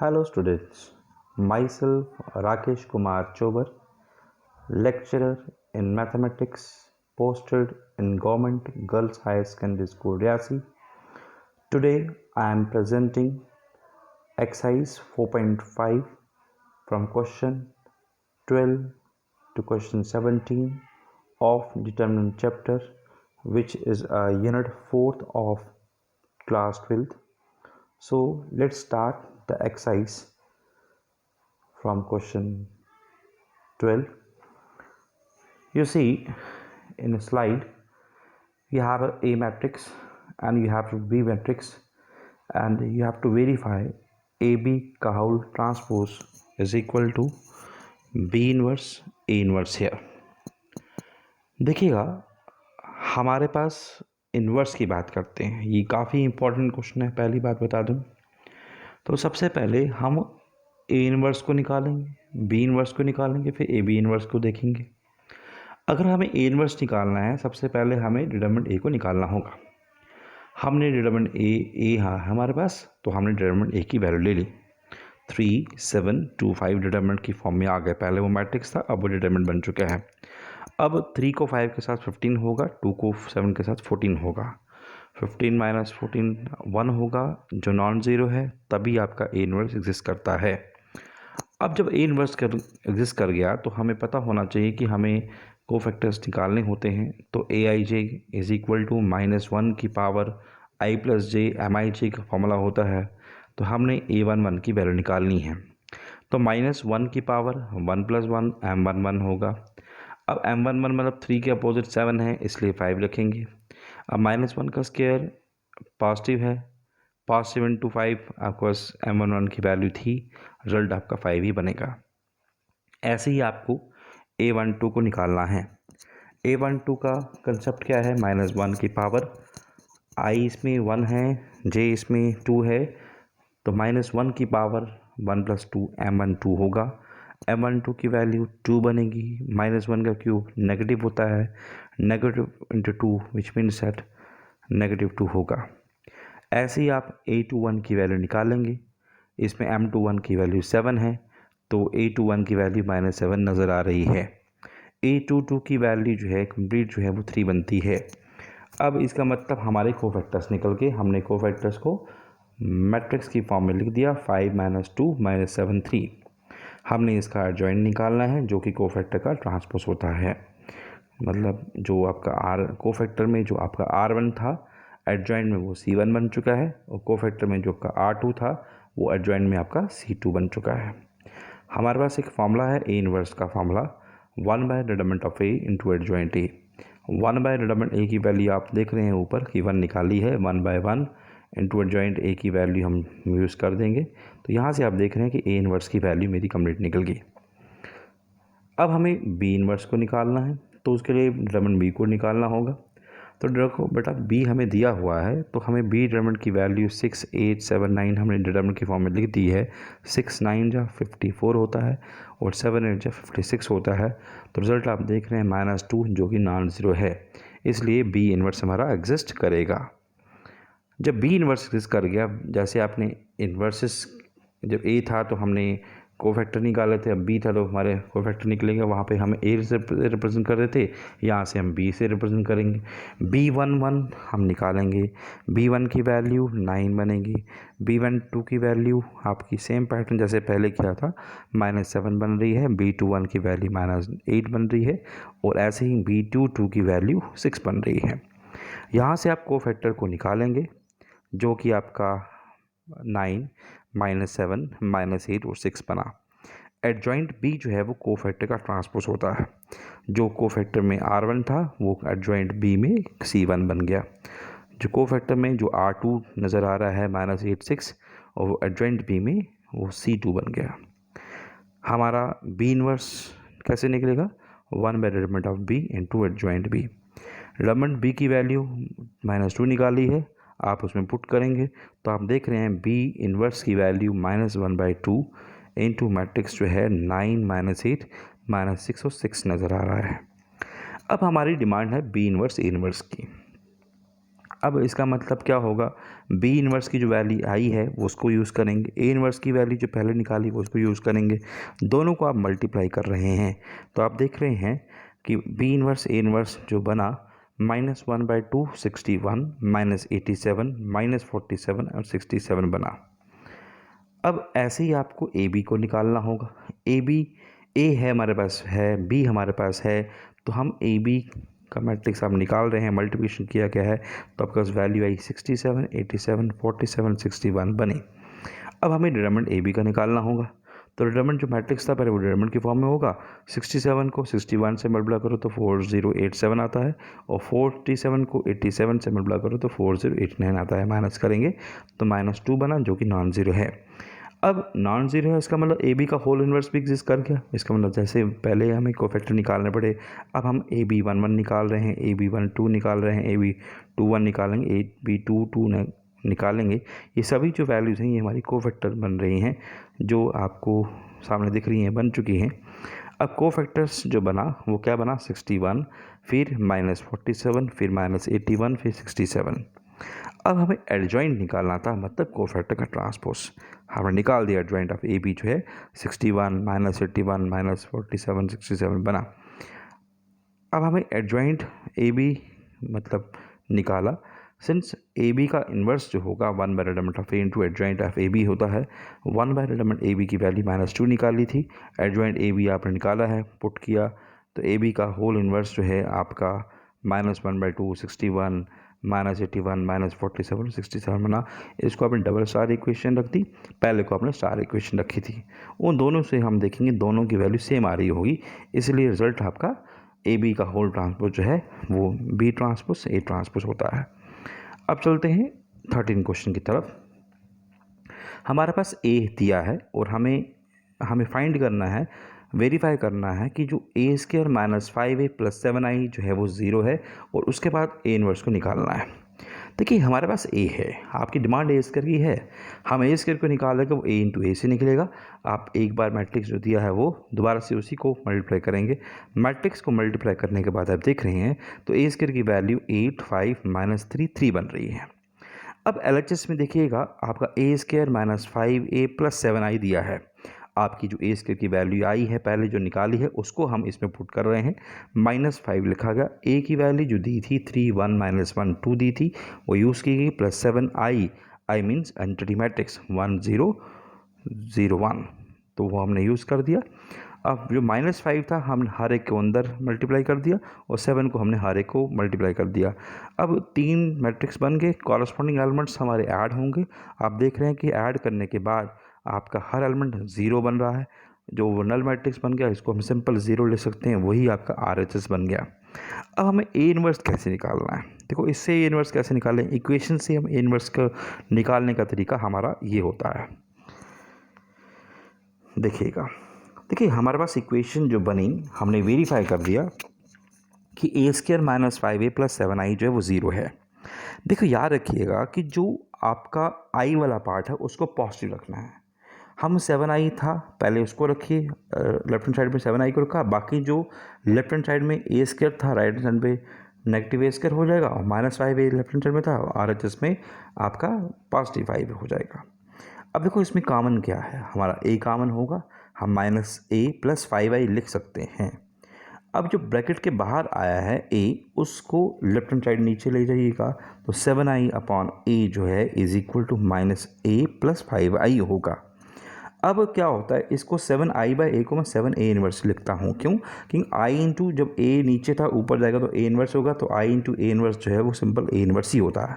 Hello students, myself Rakesh Kumar Chobar, lecturer in mathematics posted in Government Girls High Secondary School Riasi. Today I am presenting exercise 4.5 from question 12 to question 17 of determinant chapter, which is a unit 4th of class 12th. So let's start the exercise from question 12. You see in a slide you have a matrix and you have a B matrix, and you have to verify AB का whole transpose is equal to B inverse A inverse here. देखिएगा हमारे पास inverse की बात करते हैं, ये काफ़ी important question है। पहली बात बता दूं तो सबसे पहले हम ए इन्वर्स को निकालेंगे, बी इन्वर्स को निकालेंगे, फिर ए बी इन्वर्स को देखेंगे। अगर हमें ए इन्वर्स निकालना है सबसे पहले हमें डिटरमिनेंट ए को निकालना होगा। हमने डिटरमिनेंट ए हमारे पास, तो हमने डिटरमिनेंट ए की वैल्यू ले ली। 3 7 2 5 डिटरमिनेंट की फॉर्म में आ गए। पहले वो मैट्रिक्स था, अब वो डिटरमिनेंट बन चुका है। अब 3 को 5 के साथ 15 होगा, 2 को 7 के साथ 14 होगा। 15 माइनस 14 1 होगा जो नॉन ज़ीरो है, तभी आपका ए इन्वर्स एग्जिस्ट करता है। अब जब ए इन्वर्स एग्जिस्ट कर गया तो हमें पता होना चाहिए कि हमें कोफैक्टर्स निकालने होते हैं। तो ए आई जे इज इक्वल टू -1 की पावर आई प्लस जे एम आई जे का फॉर्मूला होता है। तो हमने A11 की वैल्यू निकालनी है। तो -1 की पावर 1 + 1 M11 होगा। अब M11 मतलब 3 के अपोजिट 7 है, इसलिए 5 रखेंगे। अब -1 का स्क्वायर पॉजिटिव है, पॉजिटिव इंटू 5 आपके पास M11 की वैल्यू थी, रिजल्ट आपका 5 ही बनेगा। ऐसे ही आपको A12 को निकालना है। A12 का कंसेप्ट क्या है? -1 की पावर आई इसमें 1 है, जे इसमें 2 है, तो -1 की पावर 1 + 2 M12 होगा। M12 की वैल्यू 2 बनेगी। -1 का क्यूब नेगेटिव होता है, negative into 2 which means that -2 होगा। ऐसे ही आप A21 की वैल्यू निकालेंगे। इसमें M21 की वैल्यू 7 है, तो A21 की वैल्यू -7 नज़र आ रही है। A22 की वैल्यू जो है कंप्लीट जो है वो 3 बनती है। अब इसका मतलब हमारे कोफैक्टर्स निकल के, हमने कोफैक्टर्स को मैट्रिक्स की फॉर्म में लिख दिया। 5 - 2 - 7 3। हमने इसका एडजॉइंट निकालना है जो कि कोफैक्टर का ट्रांसपोज होता है। मतलब जो आपका आर कोफैक्टर में जो आपका R1 था, एडजॉइंट में वो C1 बन चुका है, और कोफैक्टर में जो आपका R2 था वो एडजॉइंट में आपका C2 बन चुका है। हमारे पास एक फॉर्मूला है ए इन्वर्स का formula, one by determinant of A into adjoint A. One by determinant A की वैल्यू आप देख रहे हैं ऊपर कि 1 निकाली है, 1/1 इंटू एडजॉइंट ए की वैल्यू हम यूज़ कर देंगे। तो यहाँ से आप देख रहे हैं कि ए इन्वर्स की वैल्यू मेरी कंप्लीट निकल गई। अब हमें बी इन्वर्स को निकालना है, तो उसके लिए डिटरमिनेंट बी को निकालना होगा। तो देखो बेटा, बी हमें दिया हुआ है, तो हमें बी डिटरमिनेंट की वैल्यू 6 8 7 9 हमने डिटरमिनेंट की फॉर्म में लिख दी है। 6 9 जा 54 होता है, और 7 8 जा 56 होता है। तो रिजल्ट आप देख रहे हैं -2 जो कि नॉन ज़ीरो है, इसलिए बी इन्वर्स हमारा एग्जिस्ट करेगा। जब बी इन्वर्स एग्जिस्ट कर गया, जैसे आपने इन्वर्सेस, जब ए था तो हमने कोफैक्टर निकाले थे, अब बी था तो हमारे कोफैक्टर निकलेंगे। वहाँ पे हम ए से रिप्रेजेंट कर रहे थे, यहाँ से हम बी से रिप्रेजेंट करेंगे। B11 हम निकालेंगे, B1 की वैल्यू 9 बनेगी। B12 की वैल्यू आपकी सेम पैटर्न जैसे पहले किया था, -7 बन रही है। B21 की वैल्यू -8 बन रही है, और ऐसे ही B22 की वैल्यू 6 बन रही है। यहाँ से आप कोफैक्टर को निकालेंगे जो कि आपका 9 -7 -8 और 6 बना। एडजॉइंट बी जो है वो कोफैक्टर का ट्रांसपोज होता है। जो कोफैक्टर में R1 था वो एडजॉइंट बी में C1 बन गया। जो कोफैक्टर में जो R2 नज़र आ रहा है -8 6, और वो एडजॉइंट बी में वो C2 बन गया। हमारा बी इन्वर्स कैसे निकलेगा? One by determinant of B into adjoint B. Determinant B की वैल्यू -2 निकाली है, आप उसमें पुट करेंगे तो आप देख रहे हैं बी इन्वर्स की वैल्यू -1/2 इंटू मैट्रिक्स जो है 9 -8 -6 और 6 नज़र आ रहा है। अब हमारी डिमांड है बी इन्वर्स ए इन्वर्स की। अब इसका मतलब क्या होगा, बी इन्वर्स की जो वैल्यू आई है वो उसको यूज़ करेंगे, ए इन्वर्स की वैल्यू जो पहले निकाली वो उसको यूज़ करेंगे, दोनों को आप मल्टीप्लाई कर रहे हैं। तो आप देख रहे हैं कि बी इन्वर्स ए इन्वर्स जो बना -1/2 61 -87 -47 और 67 बना। अब ऐसे ही आपको ए बी को निकालना होगा। ए बी, ए है हमारे पास है, बी हमारे पास है, तो हम ए बी का मैट्रिक्स आप निकाल रहे हैं, मल्टीप्लिकेशन किया गया है, तो आपके पास वैल्यू आई 67 87 47 61 बने। अब हमें डिटरमिनेंट ए बी का निकालना होगा। तो डिटरमिनेंट जो मैट्रिक्स था पहले वो डिटरमिनेंट की फॉर्म में होगा। 67 को 61 से मल्टीप्लाई करो तो 4087 आता है, और 47 को 87 से मल्टीप्लाई करो तो 4089 आता है। माइनस करेंगे तो -2 बना, जो कि नॉन ज़ीरो है। अब नॉन ज़ीरो है, इसका मतलब ए बी का होल इन्वर्स भी एग्जिस्ट कर गया। इसका मतलब जैसे पहले हमें कोफैक्टर निकालने पड़े, अब हम ए बी 1 1 निकाल रहे हैं, ए बी 1 2 निकाल रहे हैं, ए बी 2 1 निकालेंगे, ए बी 2 2 निकालेंगे। ये सभी जो वैल्यूज़ हैं ये हमारी कोफैक्टर बन रही हैं, जो आपको सामने दिख रही हैं, बन चुकी हैं। अब कोफैक्टर्स जो बना वो क्या बना, 61, फिर -47, फिर -81, फिर 67। अब हमें एडजॉइंट निकालना था, मतलब कोफैक्टर का ट्रांसपोज। हमने निकाल दिया एडजॉइंट ऑफ ए बी जो है 61 -81 -47 67 बना। अब हमें एडजॉइंट ए बी मतलब निकाला, सिंस ए बी का इन्वर्स जो होगा one by element of A into adjoint of A B होता है। 1/एलिमेंट ए बी की वैल्यू -2 निकाली थी, एडजॉइंट ए बी आपने निकाला है, पुट किया, तो ए बी का होल इन्वर्स जो है आपका -1/2 61 -81 -47 67 बना। इसको आपने डबल स्टार इक्वेशन रख दी, पहले को आपने स्टार इक्वेशन रखी थी। उन दोनों से हम देखेंगे दोनों की वैल्यू सेम आ रही होगी, इसलिए रिजल्ट आपका ए बी का होल ट्रांसपोज जो है वो बी ट्रांसपोज ए ट्रांसपोज होता है। अब चलते हैं 13 क्वेश्चन की तरफ। हमारे पास ए दिया है और हमें फाइंड करना है, वेरीफाई करना है कि जो ए स्क्वायर -5a + 7i जो है वो ज़ीरो है, और उसके बाद ए इन्वर्स को निकालना है। देखिए हमारे पास ए है, आपकी डिमांड ए स्क्वायर की है, हम ए स्क्वायर को निकालेंगे, वो ए इंटू ए से निकलेगा। आप एक बार मैट्रिक्स जो दिया है वो दोबारा से उसी को मल्टीप्लाई करेंगे। मैट्रिक्स को मल्टीप्लाई करने के बाद आप देख रहे हैं तो ए स्क्वायर की वैल्यू 8 5 -3 3 बन रही है। अब LHS में देखिएगा आपका ए स्क्वायर -5a + 7i दिया है। आपकी जो ए स्क्वायर की वैल्यू आई है पहले जो निकाली है उसको हम इसमें पुट कर रहे हैं, -5 लिखा गया, ए की वैल्यू जो दी थी 3 1 -1 2 दी थी वो यूज़ की गई, +7i, I means entity matrix 1 0 0 1, तो वो हमने यूज़ कर दिया। अब जो -5 था हमने हर एक को अंदर मल्टीप्लाई कर दिया, और 7 को हमने हर एक को मल्टीप्लाई कर दिया। अब 3 मैट्रिक्स बन गए, कॉरस्पॉन्डिंग एलिमेंट्स हमारे ऐड होंगे। आप देख रहे हैं कि ऐड करने के बाद आपका हर एलिमेंट 0 बन रहा है, जो वो नल मैट्रिक्स बन गया, इसको हम सिंपल 0 ले सकते हैं, वही आपका RHS बन गया। अब हमें ए इन्वर्स कैसे निकालना है, देखो इससे ए इन्वर्स कैसे निकालें, इक्वेशन से हम ए इन्वर्स का निकालने का तरीका हमारा ये होता है। देखिए हमारे पास इक्वेशन जो बनी, हमने वेरीफाई कर दिया कि ए स्क्वायर -5a + 7i जो है वो ज़ीरो है। देखो याद रखिएगा कि जो आपका आई वाला पार्ट है उसको पॉजिटिव रखना है। हम 7i था पहले उसको रखिए, लेफ्ट हैंड साइड में 7i को रखा, बाकी जो लेफ्ट हैंड साइड में ए स्क्वायर था राइट हैंड साइड पे नेगेटिव ए स्क्वायर हो जाएगा, और -5a लेफ्ट हैंड साइड में था, RHS में आपका पॉजिटिव 5 हो जाएगा। अब देखो इसमें कॉमन क्या है, हमारा ए कॉमन होगा, हम -a + 5i लिख सकते हैं। अब जो ब्रैकेट के बाहर आया है ए, उसको लेफ्ट हैंड साइड नीचे ले जाइएगा, तो 7i/a जो है = -a + 5i होगा। अब क्या होता है, इसको 7i/a को मैं 7a इन्वर्स लिखता हूँ, क्यों, क्योंकि i इंटू जब a नीचे था ऊपर जाएगा तो a इन्वर्स होगा, तो i इंटू a इन्वर्स जो है वो सिंपल a इन्वर्स ही होता है।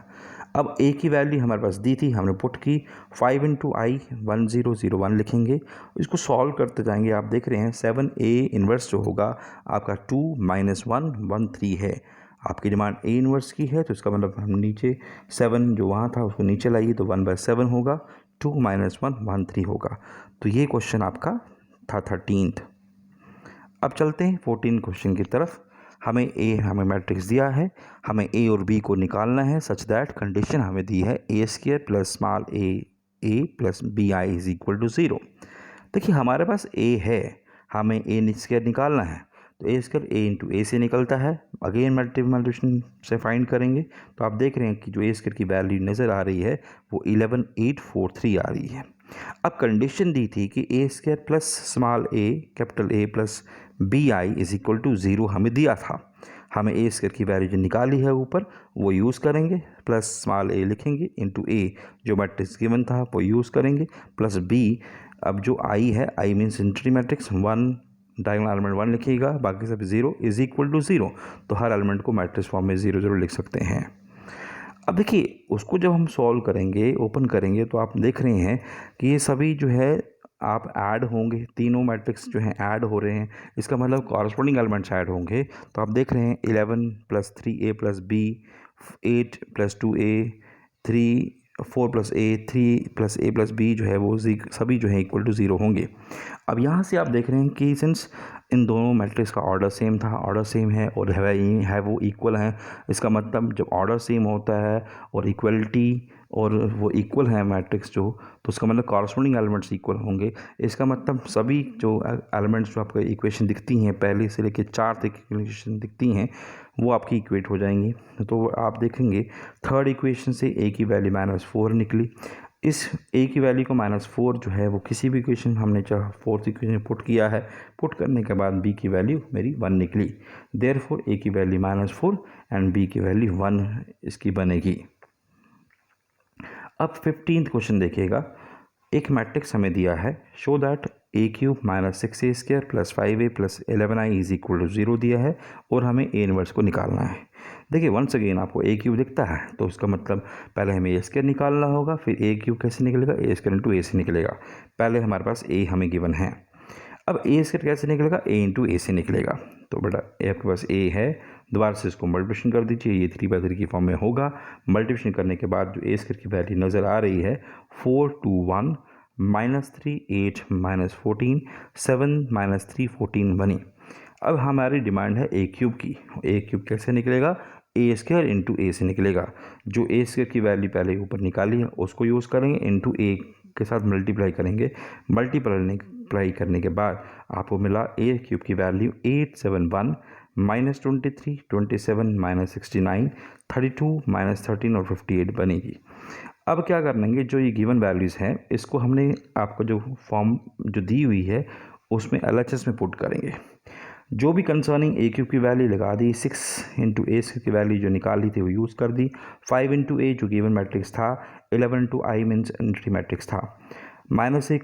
अब a की वैल्यू हमारे पास दी थी, हमने पुट की, 5 इंटू i 1001 लिखेंगे, इसको सॉल्व करते जाएंगे। आप देख रहे हैं 7a इन्वर्स जो होगा आपका 2 - 1 1 3 है। आपकी डिमांड a इन्वर्स की है, तो इसका मतलब हम नीचे 7 जो वहाँ था उसको नीचे लाइए, तो 1/7 होगा, 2 - 1 1 3 होगा। तो ये क्वेश्चन आपका था 13th। अब चलते हैं 14 क्वेश्चन की तरफ। हमें मैट्रिक्स दिया है, हमें ए और बी को निकालना है, सच दैट कंडीशन हमें दी है a² + स्मॉल a + bi = 0। देखिए हमारे पास a है, हमें a² निकालना है, तो ए स्क्वायर ए इंटू ए से निकलता है। अगेन मल्टीप्लिकेशन से फाइंड करेंगे तो आप देख रहे हैं कि जो ए स्क्वायर की वैल्यू नज़र आ रही है वो 11843 आ रही है। अब कंडीशन दी थी कि A square plus small A capital A plus B I is equal to 0 हमें दिया था। हमें ए स्क्वायर की वैल्यू जो निकाली है ऊपर वो यूज़ करेंगे, प्लस स्मॉल ए लिखेंगे इंटू ए जो मैट्रिक्स गिवन था वो यूज़ करेंगे, प्लस बी अब जो आई है, I means entry matrix 1 diagonal element 1 लिखिएगा, बाकी सब 0 इज इक्वल टू 0, तो हर एलिमेंट को मैट्रिक्स फॉर्म में 0 0 लिख सकते हैं। अब देखिए उसको जब हम सॉल्व करेंगे, ओपन करेंगे, तो आप देख रहे हैं कि ये सभी जो है आप ऐड होंगे, तीनों मैट्रिक्स जो हैं ऐड हो रहे हैं, इसका मतलब कॉरस्पॉन्डिंग एलिमेंट्स ऐड होंगे। तो आप देख रहे हैं 11 + 3a + b, 8 + 2a, 3 4 + a, 3 + a + b जो है वो सभी जो है इक्वल टू 0 होंगे। अब यहाँ से आप देख रहे हैं कि सिंस इन दोनों मैट्रिक्स का ऑर्डर सेम था, ऑर्डर सेम है और है वो इक्वल हैं, इसका मतलब जब ऑर्डर सेम होता है और इक्वलिटी और वो इक्वल है मैट्रिक्स जो, तो उसका मतलब कॉरस्पॉन्डिंग एलिमेंट्स इक्वल होंगे। इसका मतलब सभी जो एलिमेंट्स जो आपको इक्वेशन दिखती हैं पहले से लेकर 4 तक इक्वेशन दिखती हैं वो आपकी इक्वेट हो जाएंगी। तो आप देखेंगे थर्ड इक्वेशन से a की वैल्यू -4 निकली। इस a की वैल्यू को -4 जो है वो किसी भी इक्वेशन हमने चाहे फोर्थ इक्वेशन में पुट किया है, पुट करने के बाद b की वैल्यू मेरी 1 निकली। देयरफॉर a की वैल्यू -4 एंड b की वैल्यू 1 इसकी बनेगी। अब 15th क्वेश्चन देखिएगा, एक मैट्रिक्स हमें दिया है, show that a³ - 6a² + 5a + 11i is equal to 0 दिया है और हमें a इनवर्स को निकालना है। देखिए वंस अगेन आपको a³ दिखता है तो उसका मतलब पहले हमें a² निकालना होगा, फिर a³ कैसे निकलेगा, a² इंटू a से निकलेगा। पहले हमारे पास a हमें गिवन है, अब a² कैसे निकलेगा, a इंटू a से निकलेगा। तो बेटा आपके पास a है, दोबारा से इसको मल्टीप्लिकेशन कर दीजिए, ये 3/3 की फॉर्म में होगा। मल्टीप्लिकेशन करने के बाद जो a² की वैल्यू नज़र आ रही है 4 2 1 -3 8 -14 7 -3 14 बनी। अब हमारी डिमांड है a³ की, a³ कैसे निकलेगा, a² इंटू a से निकलेगा। जो a² की वैल्यू पहले ऊपर निकाली है उसको यूज़ करेंगे, इंटू a के साथ मल्टीप्लाई करेंगे। मल्टीप्लाई करने के बाद आपको मिला a³ की वैल्यू 871 -23 27 -69 32 -13 और 58 बनेगी। अब क्या करेंगे, जो ये गिवन वैल्यूज़ हैं इसको हमने आपको जो फॉर्म जो दी हुई है उसमें LHS में पुट करेंगे। जो भी कंसर्निंग a³ की वैल्यू लगा दी, 6 इंटू a² की वैल्यू जो निकाली थी वो यूज़ कर दी, 5 इंटू a जो गिवन मैट्रिक्स था, 11 into i means entry matrix था। -6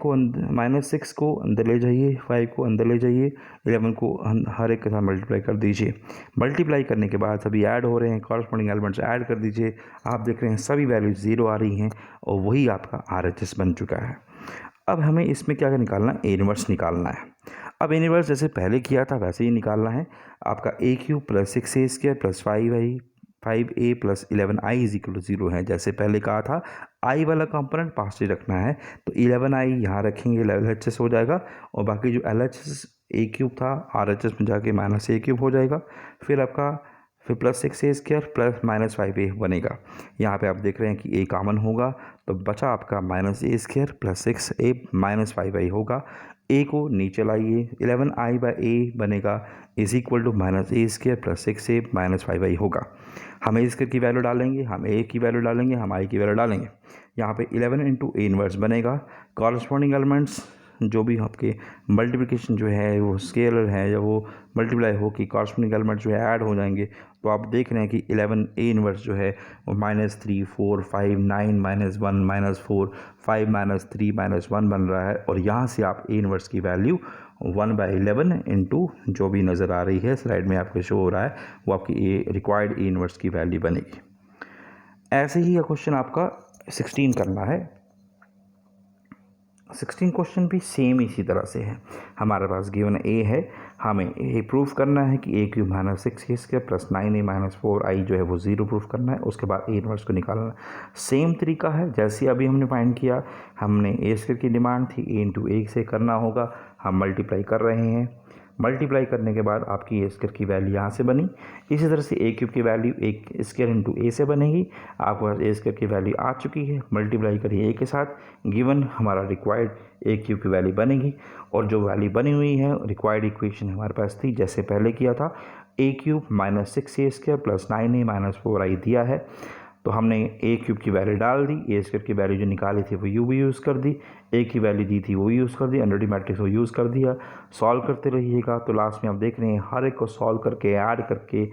को अंदर ले जाइए, 5 को अंदर ले जाइए, 11 को हर एक के साथ मल्टीप्लाई कर दीजिए। मल्टीप्लाई करने के बाद सभी ऐड हो रहे हैं, कॉरस्पॉन्डिंग एलिमेंट्स ऐड कर दीजिए। आप देख रहे हैं सभी वैल्यूज 0 आ रही हैं और वही आपका RHS बन चुका है। अब हमें इसमें क्या निकालना है, a इनवर्स निकालना है। अब a इनवर्स जैसे पहले किया था वैसे ही निकालना है। आपका a³ + 6a² + 5a + 11i is equal to 0 है। जैसे पहले कहा था i वाला कंपोनेंट पास ही रखना है, तो 11i यहाँ रखेंगे, LHS हो जाएगा और बाकी जो LHS a³ था RHS में जाके -a³ हो जाएगा। फिर आपका +6a² + -5a बनेगा। यहाँ पे आप देख रहे हैं कि a कॉमन होगा तो बचा आपका -a² + 6a -5i होगा। a को नीचे लाइए, 11i/a बनेगा is equal to -a² + 6a -5i होगा। हम a² की वैल्यू डालेंगे, हम a की वैल्यू डालेंगे, हम i की वैल्यू डालेंगे। यहाँ पे 11 इंटू a इनवर्स बनेगा। कॉरस्पॉन्डिंग एलिमेंट्स जो भी आपके मल्टीप्लिकेशन जो है वो स्केलर है या वो मल्टीप्लाई हो कि कॉरस्पॉन्डिंग एलिमेंट जो है ऐड हो जाएंगे। तो आप देख रहे हैं कि 11 a इनवर्स जो है वो -3 4 5 9 -1 -4 5 -3 -1 बन रहा है और यहाँ से आप a इनवर्स की वैल्यू 1/11 इंटू जो भी नज़र आ रही है स्लाइड में आपको शो हो रहा है वो आपकी रिक्वायर्ड a इनवर्स की वैल्यू बनेगी। ऐसे ही यह क्वेश्चन आपका 16 करना है। 16 क्वेश्चन भी सेम इसी तरह से है। हमारे पास गिवन a है, हमें ये प्रूफ करना है कि a³ - 6a² + 9a - 4i जो है वो 0 प्रूफ करना है। उसके बाद a इनवर्स को निकालना है। सेम तरीका है जैसे अभी हमने फाइंड किया, हमने a² की डिमांड थी, a इंटू a से करना होगा, हम मल्टीप्लाई कर रहे हैं। मल्टीप्लाई करने के बाद आपकी ए स्क्वायर की वैल्यू यहाँ से बनी। इसी तरह से ए क्यूब की वैल्यू ए स्क्वायर इंटू ए से बनेगी। आपके पास ए स्क्वायर की वैल्यू आ चुकी है, मल्टीप्लाई करिए ए के साथ, गिवन हमारा रिक्वायर्ड ए क्यूब की वैल्यू बनेगी। और जो वैल्यू बनी हुई है रिक्वायर्ड इक्वेशन हमारे पास थी जैसे पहले किया था, A cube minus 6a square plus 9a minus 4i दिया है, तो हमने ए क्यूब की वैल्यू डाल दी, ए स्क्वायर की वैल्यू जो निकाली थी वो यू भी यूज़ कर दी, ए की वैल्यू दी थी वो यूज़ कर दी, अंडरड्यू मैट्रिक्स वो यूज़ कर दिया। सॉल्व करते रहिएगा तो लास्ट में आप देख रहे हैं हर एक को सॉल्व करके ऐड करके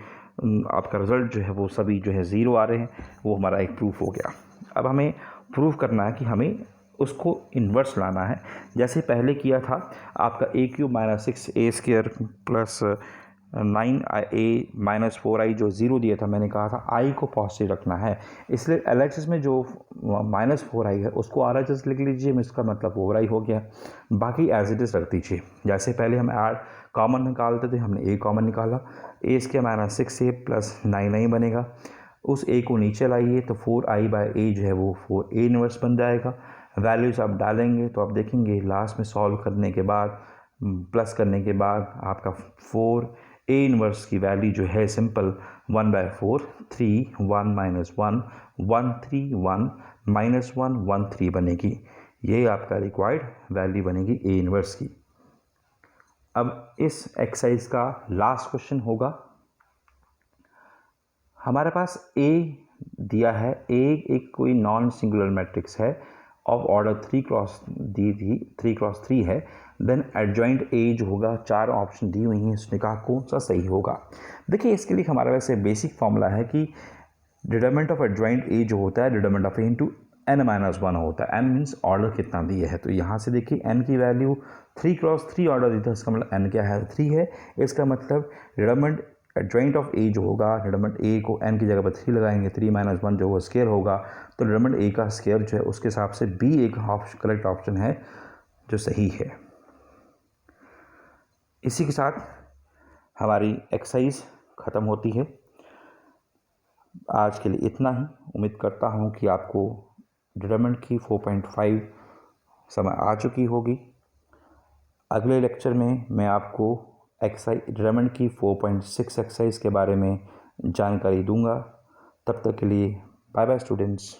आपका रिजल्ट जो है वो सभी जो है ज़ीरो आ रहे हैं। वो हमारा एक प्रूफ हो गया। अब हमें प्रूफ करना है कि हमें उसको इन्वर्स लाना है। जैसे पहले किया था आपका A cube minus 6a square plus 9a minus 4i जो ज़ीरो दिया था, मैंने कहा था आई को पॉजिटिव रखना है, इसलिए LHS में जो माइनस 4i है उसको RHS लिख लीजिए, इसका मतलब 4i हो गया। बाकी एज इट इज़ रख दीजिए। जैसे पहले हम ऐड कॉमन निकालते थे, हमने ए कॉमन निकाला, ए square minus 6a plus 9i बनेगा। उस ए को नीचे लाइए तो 4i बाई ए जो है वो 4a इनवर्स बन जाएगा। वैल्यूज़ आप डालेंगे तो आप देखेंगे लास्ट में सॉल्व करने के बाद प्लस करने के बाद आपका 4a इनवर्स की वैल्यू जो है सिंपल 1/4 3 1 माइनस 1 1 3 1 माइनस 1 1 3 बनेगी। ये आपका रिक्वायर्ड वैल्यू बनेगी ए इनवर्स की। अब इस एक्सरसाइज का लास्ट क्वेश्चन होगा। हमारे पास ए दिया है, ए एक कोई नॉन सिंगुलर मैट्रिक्स है ऑफ ऑर्डर 3x3 है। देन एडजॉइंट ए जो होगा, 4 ऑप्शन दी हुई हैं, उसने कहा कौन सा सही होगा। देखिए इसके लिए हमारा वैसे बेसिक फॉर्मूला है कि डिटरमिनेंट ऑफ एडजॉइंट ए जो होता है determinant of A into n-1 होता है। n मीन्स ऑर्डर कितना दिया है, तो यहाँ से देखिए n की वैल्यू 3x3 ऑर्डर दी था, इसका मतलब n क्या है 3 है। इसका मतलब डिटरमिनेंट एडजॉइंट ऑफ ए जो होगा, डिटरमिनेंट ए को n की जगह पर 3 लगाएंगे, 3 माइनस 1 जो वो स्क्वायर होगा, तो डिटरमिनेंट ए का स्क्वायर जो है उसके हिसाब से बी एक करेक्ट ऑप्शन है जो सही है। इसी के साथ हमारी एक्सरसाइज ख़त्म होती है। आज के लिए इतना ही। उम्मीद करता हूँ कि आपको डिटरमिनेंट की 4.5 समझ आ चुकी होगी। अगले लेक्चर में मैं आपको एक्सरसाइज डिटरमिनेंट की 4.6 एक्सरसाइज के बारे में जानकारी दूंगा। तब तक के लिए बाय बाय स्टूडेंट्स।